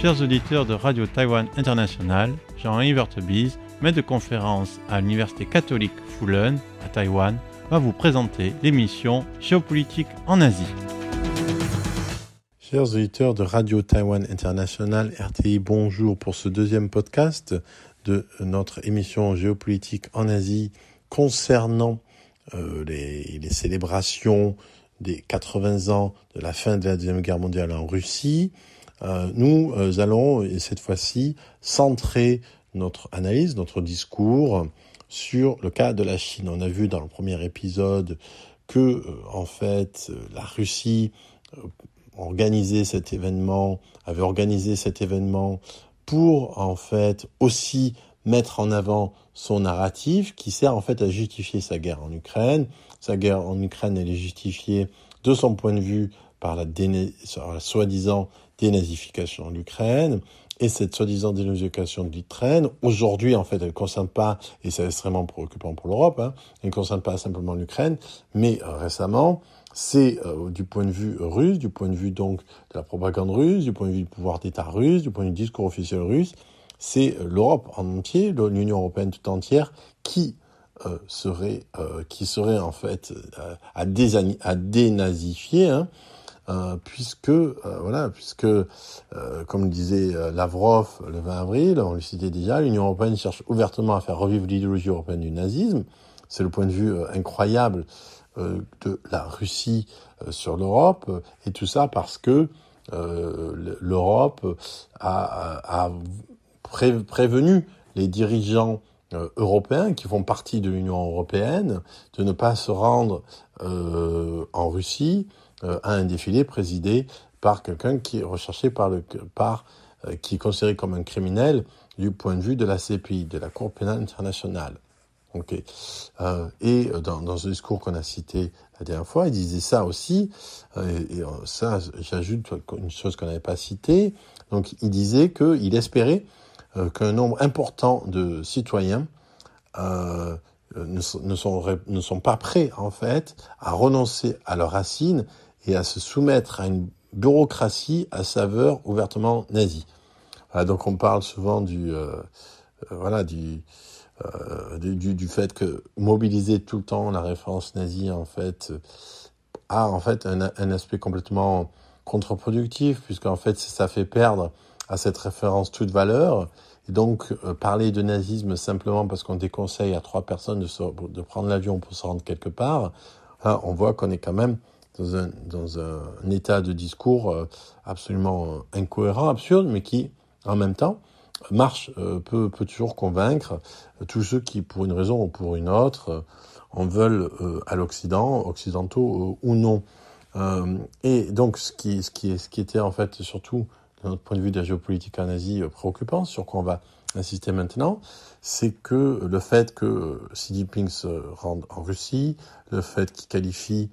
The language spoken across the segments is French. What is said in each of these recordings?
Chers auditeurs de Radio Taïwan International, Jean-Yves Vertebise, maître de conférence à l'Université catholique Fulun à Taïwan, va vous présenter l'émission Géopolitique en Asie. Chers auditeurs de Radio Taïwan International, RTI, bonjour pour ce deuxième podcast de notre émission Géopolitique en Asie concernant les célébrations des 80 ans de la fin de la Deuxième Guerre mondiale en Russie. Nous allons, cette fois-ci, centrer notre analyse, notre discours sur le cas de la Chine. On a vu dans le premier épisode que, la Russie avait organisé cet événement pour, aussi mettre en avant son narratif qui sert, à justifier sa guerre en Ukraine. Sa guerre en Ukraine, elle est justifiée de son point de vue par la soi-disant dénazification de l'Ukraine. Et cette soi-disant dénazification de l'Ukraine, aujourd'hui, elle ne concerne pas, et c'est extrêmement préoccupant pour l'Europe, elle ne concerne pas simplement l'Ukraine, mais récemment, c'est du point de vue russe, du point de vue donc de la propagande russe, du point de vue du pouvoir d'État russe, du point de vue du discours officiel russe, c'est l'Europe en entier, l'Union européenne tout entière, qui serait à dénazifier, puisque comme le disait Lavrov le 20 avril, on le citait déjà, l'Union européenne cherche ouvertement à faire revivre l'idéologie européenne du nazisme. C'est le point de vue incroyable de la Russie sur l'Europe, et tout ça parce que l'Europe a prévenu les dirigeants européens qui font partie de l'Union européenne de ne pas se rendre en Russie à un défilé présidé par quelqu'un qui est recherché qui est considéré comme un criminel du point de vue de la CPI, de la Cour pénale internationale. Okay. Et dans ce discours qu'on a cité la dernière fois, il disait ça aussi, ça j'ajoute une chose qu'on n'avait pas citée, donc il disait qu'il espérait qu'un nombre important de citoyens ne sont pas prêts à renoncer à leurs racines et à se soumettre à une bureaucratie à saveur ouvertement nazie. Voilà, donc on parle souvent du fait que mobiliser tout le temps la référence nazie a un aspect complètement contre-productif, puisque ça fait perdre à cette référence toute valeur. Et donc parler de nazisme simplement parce qu'on déconseille à 3 personnes de prendre l'avion pour se rendre quelque part, on voit qu'on est quand même dans un état de discours absolument incohérent, absurde, mais qui en même temps peut toujours convaincre tous ceux qui, pour une raison ou pour une autre, en veulent à l'Occident, occidentaux ou non. Et donc, ce qui était surtout, de notre point de vue de la géopolitique en Asie, préoccupant, sur quoi on va insister maintenant, c'est que le fait que Xi Jinping se rende en Russie, le fait qu'il qualifie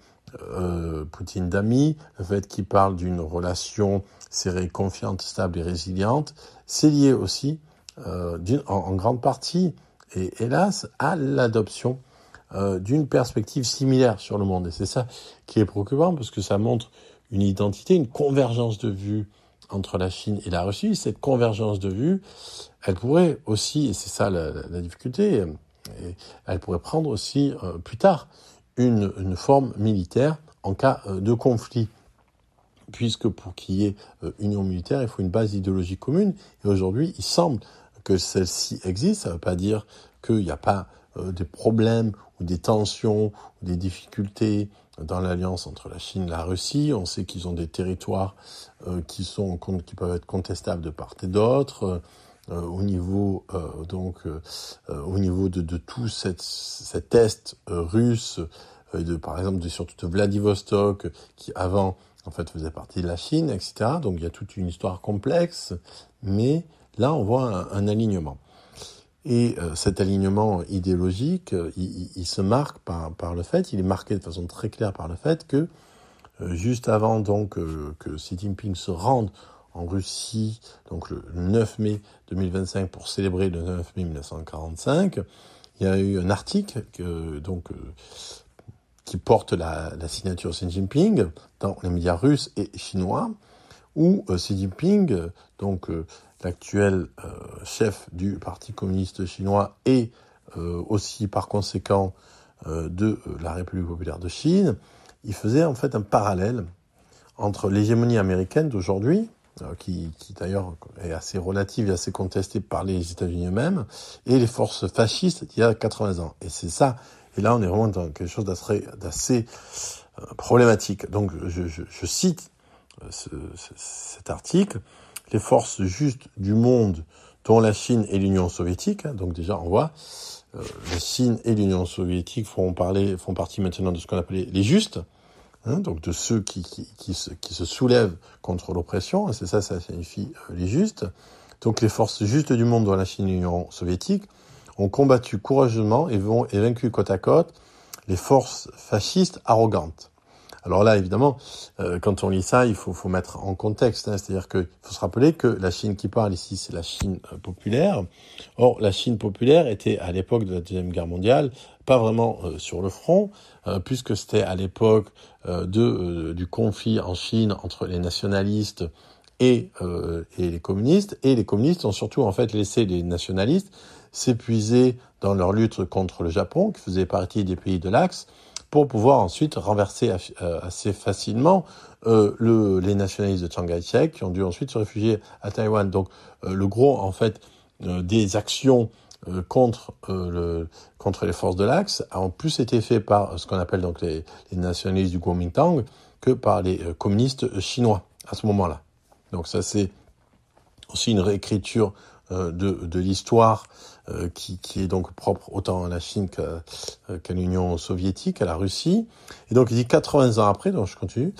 Poutine d'ami, le fait qu'il parle d'une relation serrée, confiante, stable et résiliente, c'est lié aussi en grande partie, et hélas, à l'adoption d'une perspective similaire sur le monde. Et c'est ça qui est préoccupant, parce que ça montre une identité, une convergence de vues entre la Chine et la Russie. Cette convergence de vues, elle pourrait aussi, et c'est ça la difficulté, elle pourrait prendre aussi plus tard une forme militaire en cas de conflit. Puisque pour qu'il y ait union militaire, il faut une base idéologique commune. Et aujourd'hui, il semble que celle-ci existe. Ça ne veut pas dire qu'il n'y a pas des problèmes ou des tensions ou des difficultés dans l'alliance entre la Chine et la Russie. On sait qu'ils ont des territoires qui peuvent être contestables de part et d'autre. Au niveau de tout cet est russe, par exemple surtout de Vladivostok, qui avant faisait partie de la Chine, etc. Donc il y a toute une histoire complexe, mais là on voit un alignement. Et cet alignement idéologique, il se marque par le fait, il est marqué de façon très claire par le fait que juste avant que Xi Jinping se rende en Russie, donc le 9 mai 2025 pour célébrer le 9 mai 1945, il y a eu un article qui porte la signature Xi Jinping dans les médias russes et chinois, où Xi Jinping, l'actuel chef du Parti communiste chinois et aussi par conséquent de la République populaire de Chine, il faisait en fait un parallèle entre l'hégémonie américaine d'aujourd'hui, qui d'ailleurs est assez relative et assez contestée par les États-Unis eux-mêmes, et les forces fascistes d'il y a 80 ans. Et c'est ça. Et là, on est vraiment dans quelque chose d'assez problématique. Donc, je cite cet article. Les forces justes du monde, dont la Chine et l'Union soviétique, donc déjà, on voit, la Chine et l'Union soviétique font partie maintenant de ce qu'on appelait les justes, donc de ceux qui se soulèvent contre l'oppression, c'est ça signifie les justes. Donc les forces justes du monde, dont la Chine et l'Union soviétique, ont combattu courageusement et vaincu côte à côte les forces fascistes arrogantes. Alors là, évidemment, quand on lit ça, il faut mettre en contexte, c'est-à-dire qu'il faut se rappeler que la Chine qui parle ici, c'est la Chine populaire. Or, la Chine populaire était, à l'époque de la Deuxième Guerre mondiale, pas vraiment sur le front, puisque c'était à l'époque du conflit en Chine entre les nationalistes et les communistes. Et les communistes ont surtout en fait laissé les nationalistes s'épuiser dans leur lutte contre le Japon, qui faisait partie des pays de l'Axe, pour pouvoir ensuite renverser assez facilement les nationalistes de Chiang Kai-shek, qui ont dû ensuite se réfugier à Taïwan. Donc le gros en fait des actions contre les forces de l'Axe ont plus été fait par ce qu'on appelle donc les nationalistes du Kuomintang que par les communistes chinois à ce moment-là. Donc ça c'est aussi une réécriture de l'histoire qui est donc propre autant à la Chine qu'à l'Union soviétique, à la Russie. Et donc il dit 80 ans après, donc je continue,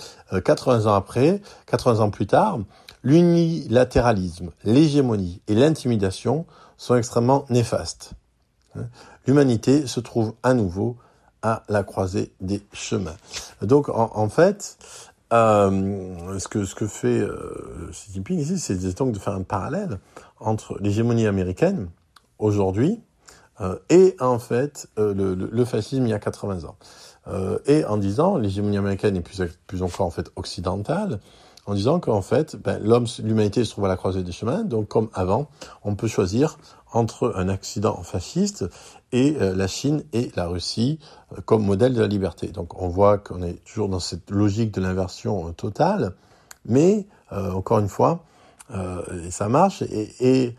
80 ans plus tard, l'unilatéralisme, l'hégémonie et l'intimidation sont extrêmement néfastes. L'humanité se trouve à nouveau à la croisée des chemins. Donc en fait, ce que fait Xi Jinping ici, c'est donc de faire un parallèle entre l'hégémonie américaine aujourd'hui et en fait le fascisme il y a 80 ans. Et en disant l'hégémonie américaine est plus encore en fait occidentale, en disant qu'en fait l'humanité se trouve à la croisée des chemins, donc comme avant, on peut choisir entre un Occident fasciste et la Chine et la Russie comme modèle de la liberté. Donc on voit qu'on est toujours dans cette logique de l'inversion totale, mais encore une fois, et ça marche, et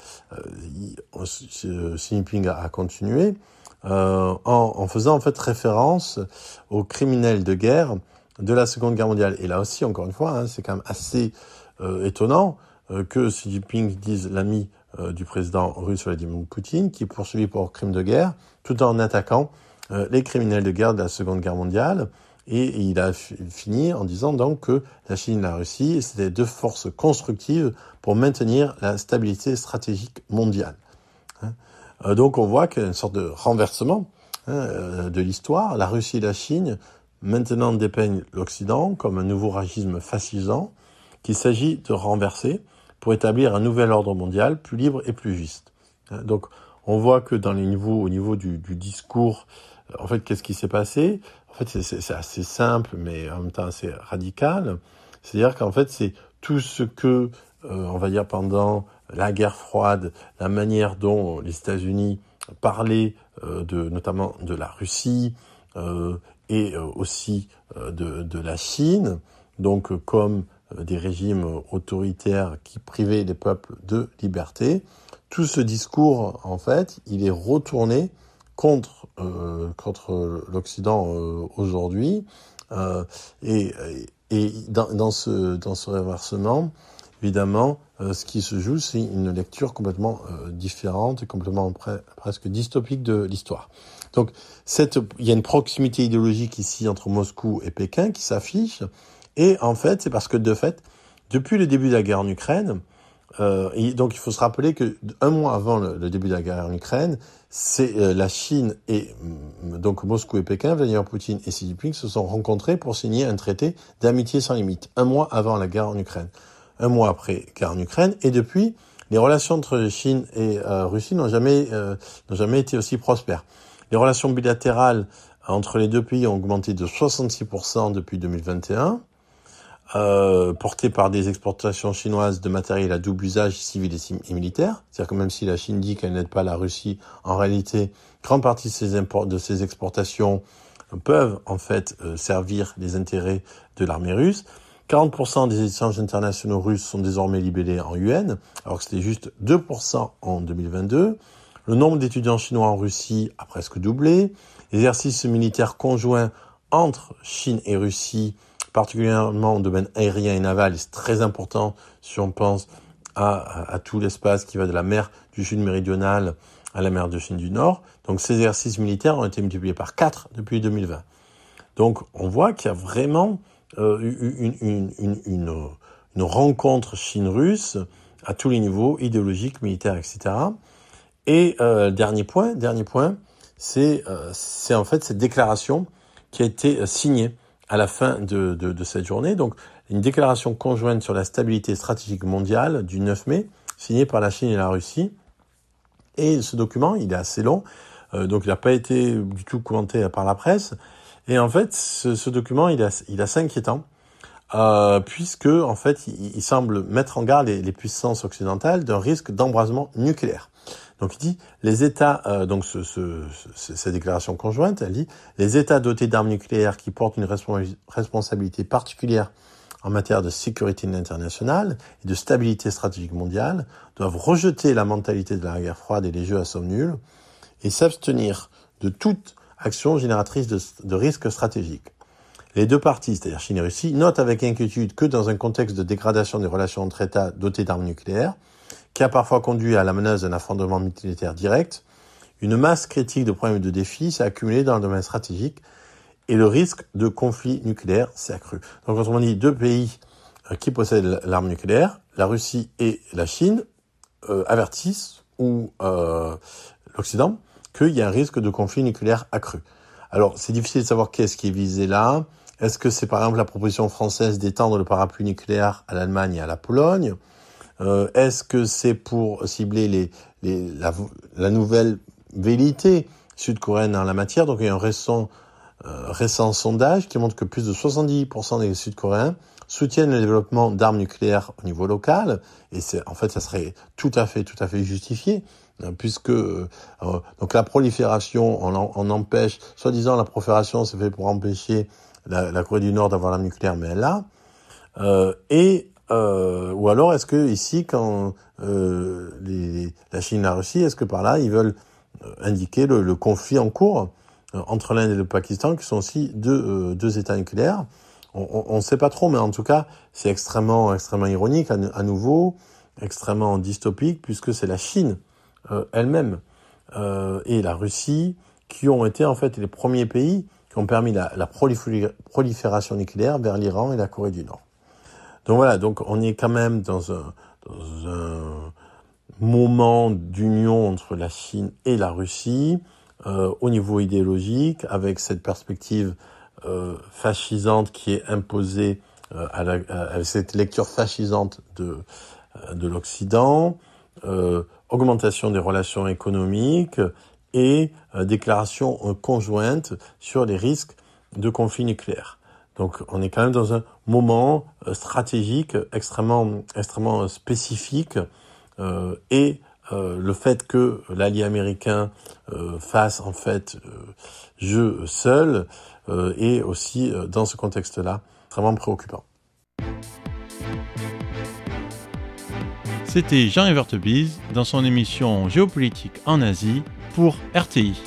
Xi Jinping a continué en faisant en fait référence aux criminels de guerre de la Seconde Guerre mondiale. Et là aussi, encore une fois, c'est quand même assez étonnant que Xi Jinping dise l'ami du président russe Vladimir Poutine, qui est poursuivi pour crime de guerre, tout en attaquant les criminels de guerre de la Seconde Guerre mondiale. Et il a fini en disant donc que la Chine et la Russie, c'était deux forces constructives pour maintenir la stabilité stratégique mondiale. Donc on voit qu'il y a une sorte de renversement de l'histoire. La Russie et la Chine maintenant dépeignent l'Occident comme un nouveau racisme fascisant qu'il s'agit de renverser pour établir un nouvel ordre mondial plus libre et plus juste. Donc on voit que au niveau du discours, en fait, qu'est-ce qui s'est passé ? En fait, c'est assez simple, mais en même temps assez radical. C'est-à-dire qu'en fait, c'est tout ce que, on va dire, pendant la guerre froide, la manière dont les États-Unis parlaient notamment de la Russie et aussi de la Chine, donc comme des régimes autoritaires qui privaient les peuples de liberté. Tout ce discours, en fait, il est retourné contre l'Occident aujourd'hui, et dans ce renversement, évidemment, ce qui se joue, c'est une lecture complètement différente et complètement presque dystopique de l'histoire. Donc, il y a une proximité idéologique ici entre Moscou et Pékin qui s'affiche, et en fait, c'est parce que de fait, depuis le début de la guerre en Ukraine, donc il faut se rappeler que un mois avant le début de la guerre en Ukraine, c'est la Chine et donc Moscou et Pékin, Vladimir Poutine et Xi Jinping se sont rencontrés pour signer un traité d'amitié sans limite, un mois avant la guerre en Ukraine, un mois après la guerre en Ukraine, et depuis, les relations entre Chine et Russie n'ont jamais été aussi prospères. Les relations bilatérales entre les deux pays ont augmenté de 66% depuis 2021. porté par des exportations chinoises de matériel à double usage civil et militaire. C'est-à-dire que même si la Chine dit qu'elle n'aide pas la Russie, en réalité, grande partie de ces exportations peuvent en fait servir les intérêts de l'armée russe. 40% des échanges internationaux russes sont désormais libellés en yuan, alors que c'était juste 2% en 2022. Le nombre d'étudiants chinois en Russie a presque doublé. L'exercice militaire conjoint entre Chine et Russie, particulièrement au domaine aérien et naval, c'est très important si on pense à tout l'espace qui va de la mer du Sud méridionale à la mer de Chine du Nord. Donc ces exercices militaires ont été multipliés par 4 depuis 2020. Donc on voit qu'il y a vraiment une rencontre Chine-Russe à tous les niveaux, idéologiques, militaires, etc. Et dernier point, c'est en fait cette déclaration qui a été signée à la fin de cette journée. Donc une déclaration conjointe sur la stabilité stratégique mondiale du 9 mai, signée par la Chine et la Russie. Et ce document, il est assez long, donc il n'a pas été du tout commenté par la presse. Et en fait, ce document, il est assez inquiétant, puisque en fait, il semble mettre en garde les puissances occidentales d'un risque d'embrasement nucléaire. Donc il dit les États, donc cette déclaration conjointe, elle dit les États dotés d'armes nucléaires qui portent une responsabilité particulière en matière de sécurité internationale et de stabilité stratégique mondiale doivent rejeter la mentalité de la guerre froide et les jeux à somme nulle et s'abstenir de toute action génératrice de risques stratégiques. Les deux parties, c'est-à-dire Chine et Russie, notent avec inquiétude que dans un contexte de dégradation des relations entre États dotés d'armes nucléaires, qui a parfois conduit à la menace d'un affrontement militaire direct, une masse critique de problèmes et de défis s'est accumulée dans le domaine stratégique et le risque de conflit nucléaire s'est accru. Donc, autrement dit, deux pays qui possèdent l'arme nucléaire, la Russie et la Chine, avertissent l'Occident qu'il y a un risque de conflit nucléaire accru. Alors, c'est difficile de savoir qu'est-ce qui est visé là. Est-ce que c'est par exemple la proposition française d'étendre le parapluie nucléaire à l'Allemagne et à la Pologne ? Est-ce que c'est pour cibler la nouvelle velléité sud-coréenne en la matière ? Donc il y a un récent sondage qui montre que plus de 70% des Sud-Coréens soutiennent le développement d'armes nucléaires au niveau local, et en fait ça serait tout à fait justifié, puisque donc la prolifération, on empêche, soi-disant la prolifération c'est fait pour empêcher la Corée du Nord d'avoir l'arme nucléaire, mais elle l'a, ou alors est-ce que ici quand la Chine et la Russie, est-ce que par là ils veulent indiquer le conflit en cours entre l'Inde et le Pakistan, qui sont aussi deux États nucléaires. On ne sait pas trop, mais en tout cas, c'est extrêmement ironique, à nouveau, extrêmement dystopique, puisque c'est la Chine elle-même et la Russie qui ont été en fait les premiers pays qui ont permis la prolifération nucléaire vers l'Iran et la Corée du Nord. Donc voilà, donc on est quand même dans un moment d'union entre la Chine et la Russie, au niveau idéologique, avec cette perspective fascisante qui est imposée à cette lecture fascisante de l'Occident, augmentation des relations économiques et déclaration conjointe sur les risques de conflit nucléaire. Donc on est quand même dans un moment stratégique extrêmement spécifique, et le fait que l'allié américain fasse en fait jeu seul est aussi dans ce contexte-là extrêmement préoccupant. C'était Jean Evertebise dans son émission Géopolitique en Asie pour RTI.